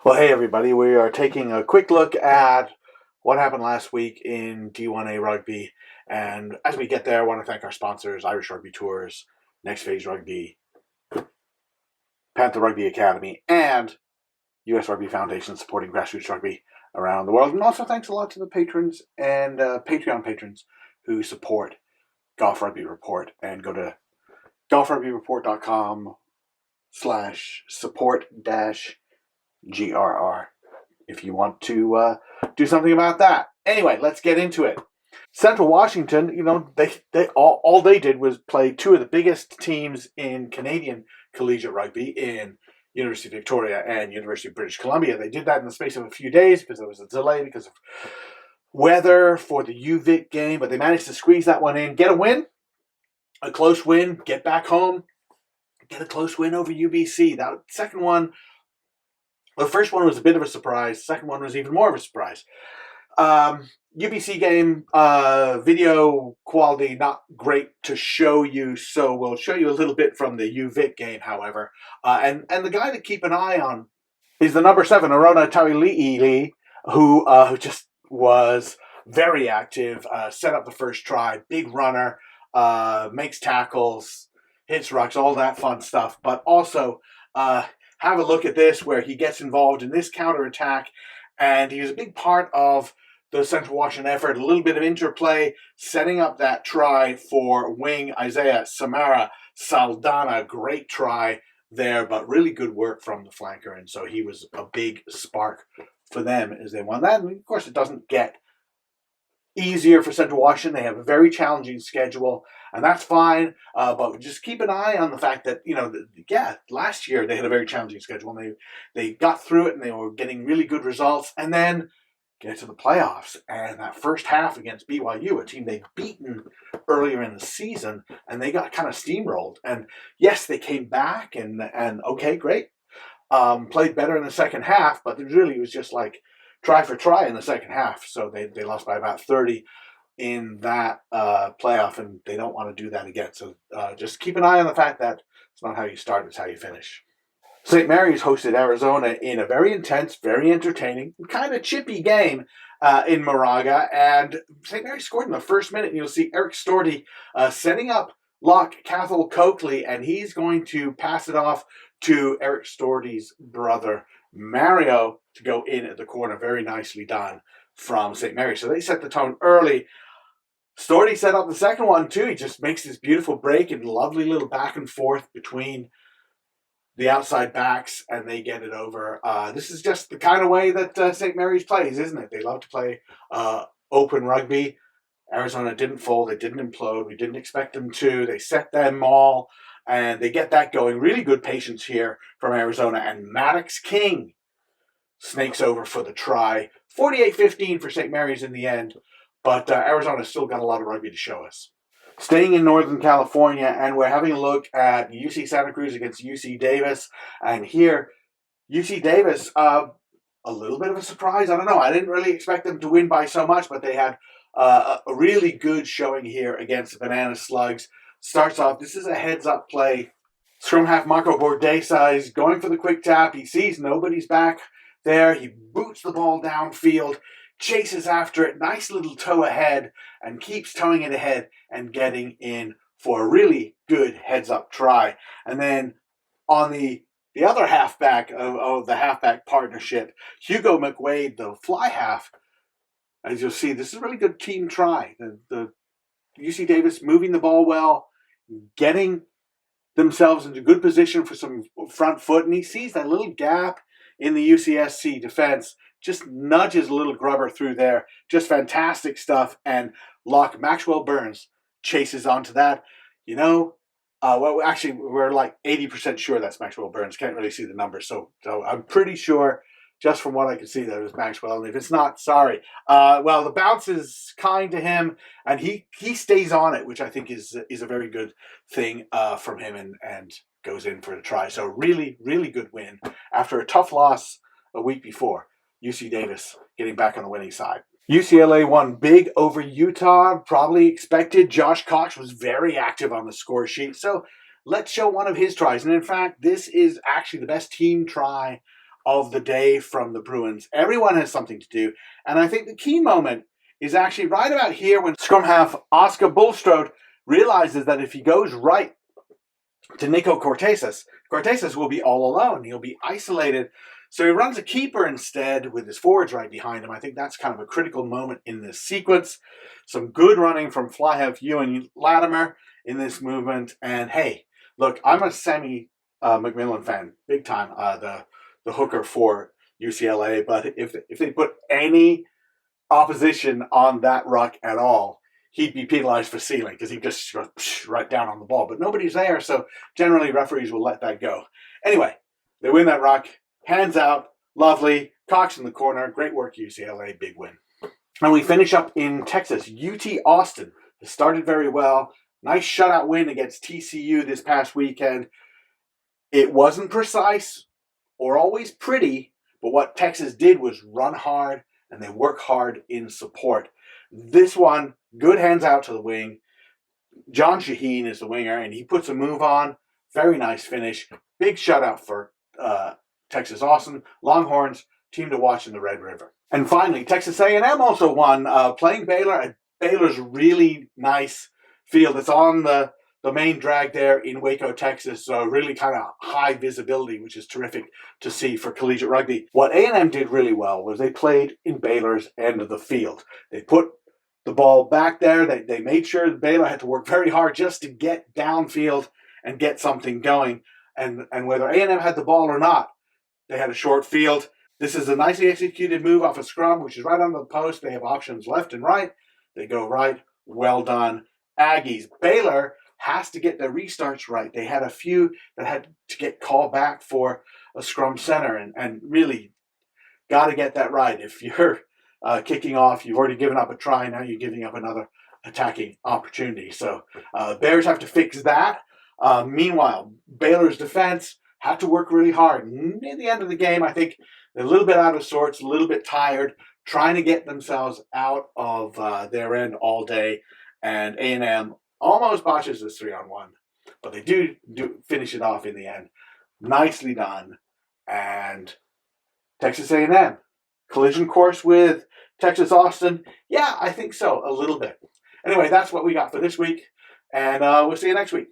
Well, hey everybody, we are taking a quick look at what happened last week in D1A rugby. And as we get there, I want to thank our sponsors, Irish Rugby Tours, Next Phase Rugby, Panther Rugby Academy, and US Rugby Foundation supporting grassroots rugby around the world. And also thanks a lot to the patrons and Patreon patrons who support Goff Rugby Report. And go to golfrugbyreport.com/support-GRR if you want to do something about that. Anyway, let's get into it. Central Washington, all they did was play two of the biggest teams in Canadian collegiate rugby in University of Victoria and University of British Columbia. They did that in the space of a few days because there was a delay because of weather for the UVic game, but they managed to squeeze that one in, get a win, a close win, get back home, get a close win over UBC. That second one, the first one was a bit of a surprise. The second one was even more of a surprise. UBC game, video quality not great to show you, so we'll show you a little bit from the UVic game, however. And the guy to keep an eye on is the number 7, Arona Tawili'i, who just was very active, set up the first try, big runner, makes tackles, hits rucks, all that fun stuff. But also, have a look at this where he gets involved in this counterattack, and he was a big part of the Central Washington effort, a little bit of interplay, setting up that try for wing Isaiah Samara Saldana. Great try there, but really good work from the flanker, and so he was a big spark for them as they won that. And of course, it doesn't get easier for Central Washington. They have a very challenging schedule, and that's fine. But just keep an eye on the fact that, last year they had a very challenging schedule, and they got through it, and they were getting really good results, and then get to the playoffs. And that first half against BYU, a team they'd beaten earlier in the season, and they got kind of steamrolled. And yes, they came back, and okay, great. Played better in the second half, but it was just like try for try in the second half. So they lost by about 30 in that playoff, and they don't want to do that again. So just keep an eye on the fact that it's not how you start, it's how you finish. St. Mary's hosted Arizona in a very intense, very entertaining, kind of chippy game in Moraga. And St. Mary's scored in the first minute, and you'll see Eric Storty setting up lock Cathal Coakley, and he's going to pass it off to Eric Storty's brother, Mario, to go in at the corner. Very nicely done from St. Mary's. So they set the tone early. Storty set up the second one, too. He just makes this beautiful break and lovely little back and forth between the outside backs, and they get it over. This is just the kind of way that St. Mary's plays, isn't it? They love to play open rugby. Arizona didn't fold. They didn't implode. We didn't expect them to. They set them all, and they get that going. Really good patience here from Arizona. And Maddox King snakes over for the try. 48-15 for St. Mary's in the end, but Arizona's still got a lot of rugby to show us. Staying in Northern California, and we're having a look at UC Santa Cruz against UC Davis. And here, UC Davis, a little bit of a surprise. I don't know. I didn't really expect them to win by so much, but they had a really good showing here against the Banana Slugs. Starts off, this is a heads-up play. Scrum half Marco Bordesai going for the quick tap. He sees nobody's back there. He boots the ball downfield, chases after it, nice little toe ahead, and keeps towing it ahead and getting in for a really good heads-up try. And then on the other halfback of the halfback partnership, Hugo McWade, the fly half, as you'll see, this is a really good team try. The UC Davis moving the ball well, getting themselves into good position for some front foot, and he sees that little gap in the UCSC defense, just nudges a little grubber through there. Just fantastic stuff. And lock Maxwell Burns chases onto that. Well, actually, we're like 80% sure that's Maxwell Burns. Can't really see the numbers. So I'm pretty sure, just from what I can see, that it was Maxwell. And if it's not, sorry. Well, the bounce is kind to him, and he stays on it, which I think is a very good thing from him, and goes in for the try. So really, really good win after a tough loss a week before. UC Davis getting back on the winning side. UCLA won big over Utah, probably expected. Josh Cox was very active on the score sheet. So let's show one of his tries. And in fact, this is actually the best team try of the day from the Bruins. Everyone has something to do. And I think the key moment is actually right about here when scrum half Oscar Bulstrode realizes that if he goes right to Nico Cortezas, Cortezas will be all alone. He'll be isolated. So he runs a keeper instead with his forwards right behind him. I think that's kind of a critical moment in this sequence. Some good running from Flyhalf, Ewan, Latimer in this movement. And hey, look, I'm a Sammy McMillan fan, big time, the hooker for UCLA. But if they put any opposition on that ruck at all, he'd be penalized for sealing because he just goes right down on the ball. But nobody's there, so generally referees will let that go. Anyway, they win that ruck. Hands out, lovely. Cox in the corner. Great work, UCLA. Big win. And we finish up in Texas. UT Austin has started very well. Nice shutout win against TCU this past weekend. It wasn't precise or always pretty, but what Texas did was run hard and they work hard in support. This one, good hands out to the wing. John Shaheen is the winger, and he puts a move on. Very nice finish. Big shutout for Texas Austin. Longhorns, team to watch in the Red River. And finally, Texas A&M also won, playing Baylor at Baylor's really nice field. It's on the main drag there in Waco, Texas. So really kind of high visibility, which is terrific to see for collegiate rugby. What A&M did really well was they played in Baylor's end of the field. They put the ball back there. They made sure that Baylor had to work very hard just to get downfield and get something going. And whether A&M had the ball or not, they had a short field. This is a nicely executed move off a scrum, which is right on the post. They have options left and right. They go right. Well done, Aggies. Baylor has to get their restarts right. They had a few that had to get called back for a scrum center, and really got to get that right. If you're kicking off, you've already given up a try, now you're giving up another attacking opportunity. So Bears have to fix that. Meanwhile, Baylor's defense had to work really hard. In the end of the game, I think they're a little bit out of sorts, a little bit tired, trying to get themselves out of their end all day. And A&M almost botches this 3-on-1, but they do finish it off in the end. Nicely done. And Texas A&M, collision course with Texas Austin? Yeah, I think so, a little bit. Anyway, that's what we got for this week, and we'll see you next week.